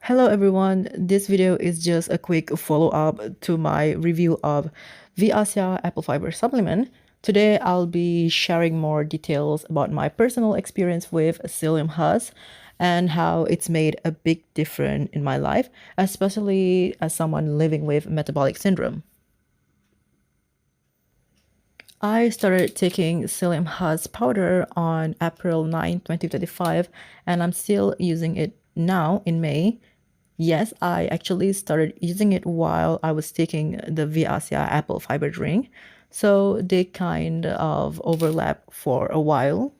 Hello everyone, this video is just a quick follow-up to my review of Viasia apple fiber supplement. Today I'll be sharing more details about my personal experience with Psyllium Husk and how it's made a big difference in my life, especially as someone living with metabolic syndrome. I started taking Psyllium Husk powder on April 9, 2025, and I'm still using it now in May. Yes, I actually started using it while I was taking the Viasia apple fiber drink, so they kind of overlap for a while.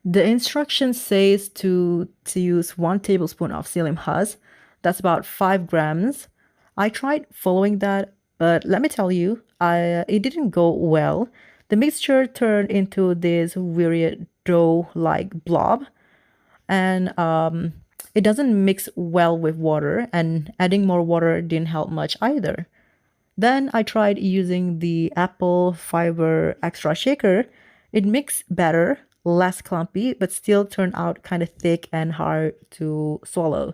The instruction says to use 1 tablespoon of psyllium husk. That's about 5 grams. I tried following that, but let me tell you, it didn't go well. The mixture turned into this weird dough-like blob, and it doesn't mix well with water, and adding more water didn't help much either. Then I tried using the apple fiber extra shaker. It mixed better, less clumpy, but still turned out kind of thick and hard to swallow.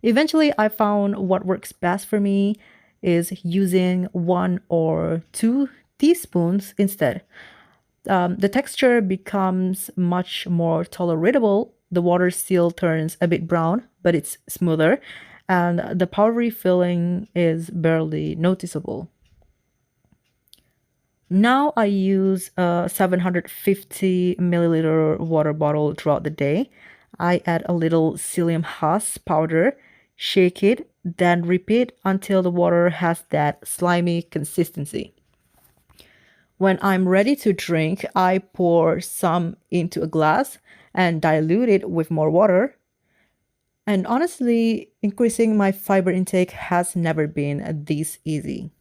Eventually, I found what works best for me is using 1 or 2 teaspoons instead. The texture becomes much more tolerable. The water still turns a bit brown, but it's smoother, and the powdery filling is barely noticeable. Now I use a 750 milliliter water bottle throughout the day. I add a little psyllium husk powder, shake it, then repeat until the water has that slimy consistency. When I'm ready to drink, I pour some into a glass and dilute it with more water. And honestly, increasing my fiber intake has never been this easy.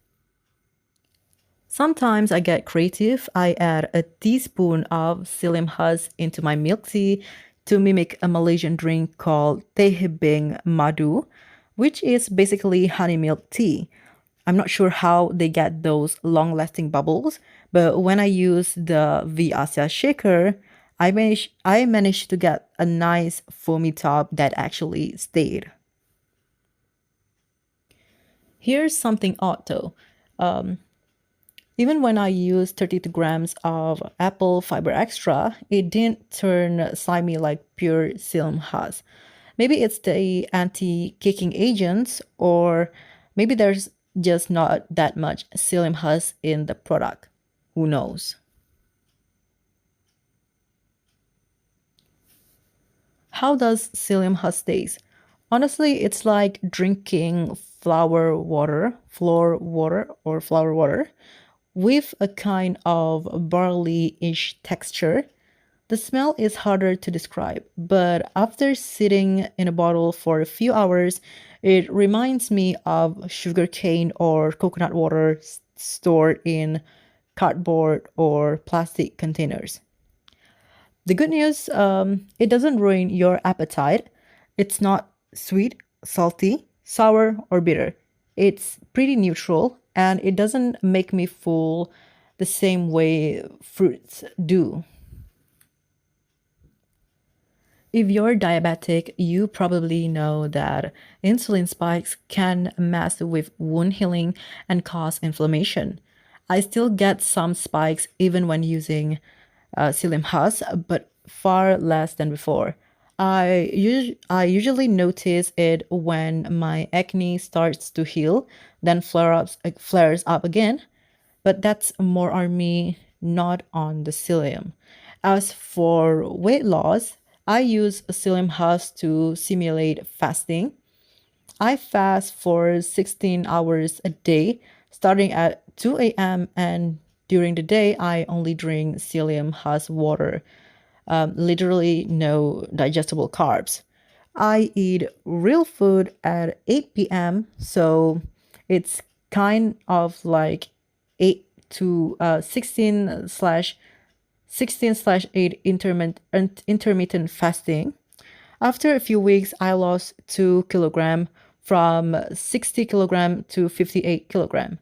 Sometimes I get creative. I add a teaspoon of psyllium husk into my milk tea to mimic a Malaysian drink called teh bing madu, which is basically honey milk tea. I'm not sure how they get those long-lasting bubbles, but when I use the Viasia shaker, I managed to get a nice foamy top that actually stayed. Here's something odd though. Even when I used 32 grams of apple fiber extra, it didn't turn slimy like pure psyllium husk. Maybe it's the anti-kicking agents, or maybe there's just not that much psyllium husk in the product. Who knows? How does psyllium husk taste? Honestly, it's like drinking flour water with a kind of barley-ish texture. The smell is harder to describe, but after sitting in a bottle for a few hours, it reminds me of sugarcane or coconut water stored in cardboard or plastic containers. The good news, it doesn't ruin your appetite. It's not sweet, salty, sour, or bitter. It's pretty neutral, and it doesn't make me full the same way fruits do. If you're diabetic, you probably know that insulin spikes can mess with wound healing and cause inflammation. I still get some spikes even when using psyllium husk, but far less than before. I usually notice it when my acne starts to heal, then flares up again, but that's more on me, not on the psyllium. As for weight loss, I use psyllium husk to simulate fasting. I fast for 16 hours a day, starting at 2 a.m., and during the day, I only drink psyllium husk water. Literally no digestible carbs. I eat real food at 8 p.m., so it's kind of like 8 to 16/8 intermittent fasting. After a few weeks, I lost 2 kilograms from 60 kilogram to 58 kilogram.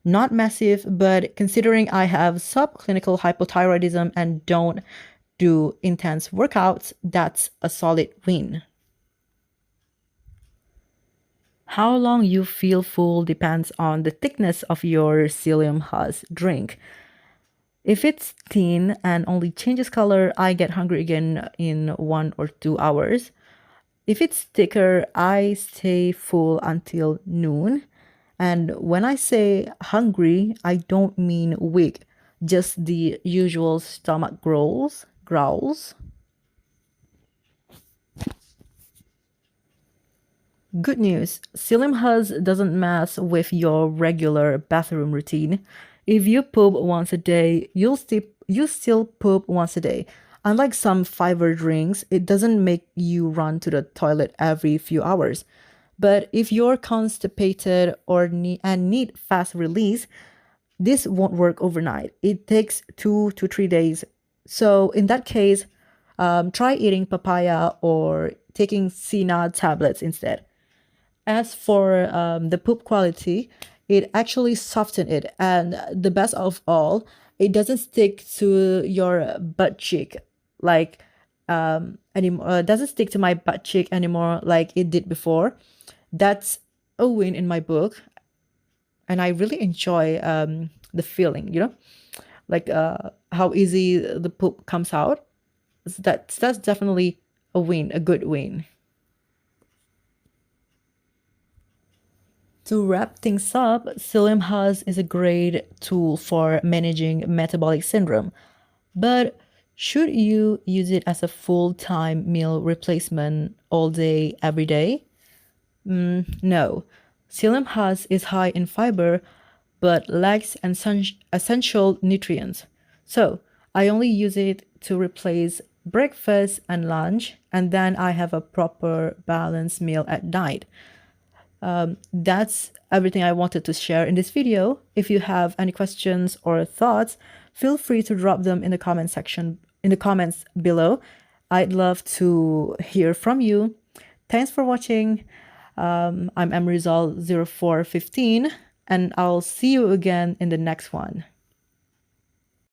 Not massive, but considering I have subclinical hypothyroidism and don't do intense workouts, that's a solid win. How long you feel full depends on the thickness of your Psyllium Husk drink. If it's thin and only changes color, I get hungry again in 1 or 2 hours. If it's thicker, I stay full until noon. And when I say hungry, I don't mean weak, just the usual stomach growls. Good news, Psyllium Husk doesn't mess with your regular bathroom routine. If you poop once a day, you still poop once a day. Unlike some fiber drinks, it doesn't make you run to the toilet every few hours. But if you're constipated or need fast release, this won't work overnight. It takes 2 to 3 days. So in that case, try eating papaya or taking CNA tablets instead. As for the poop quality, it actually softens it, and the best of all, it doesn't stick to your butt cheek like anymore. Doesn't stick to my butt cheek anymore like it did before. That's a win in my book, and I really enjoy the feeling. Like how easy the poop comes out. That's definitely a win, a good win. To wrap things up, Psyllium Husk is a great tool for managing metabolic syndrome. But should you use it as a full-time meal replacement all day, every day? No. Psyllium Husk is high in fiber but lacks essential nutrients. So I only use it to replace breakfast and lunch, and then I have a proper balanced meal at night. That's everything I wanted to share in this video. If you have any questions or thoughts, feel free to drop them in the comment section, in the comments below. I'd love to hear from you. Thanks for watching. I'm mrizal0415, and I'll see you again in the next one.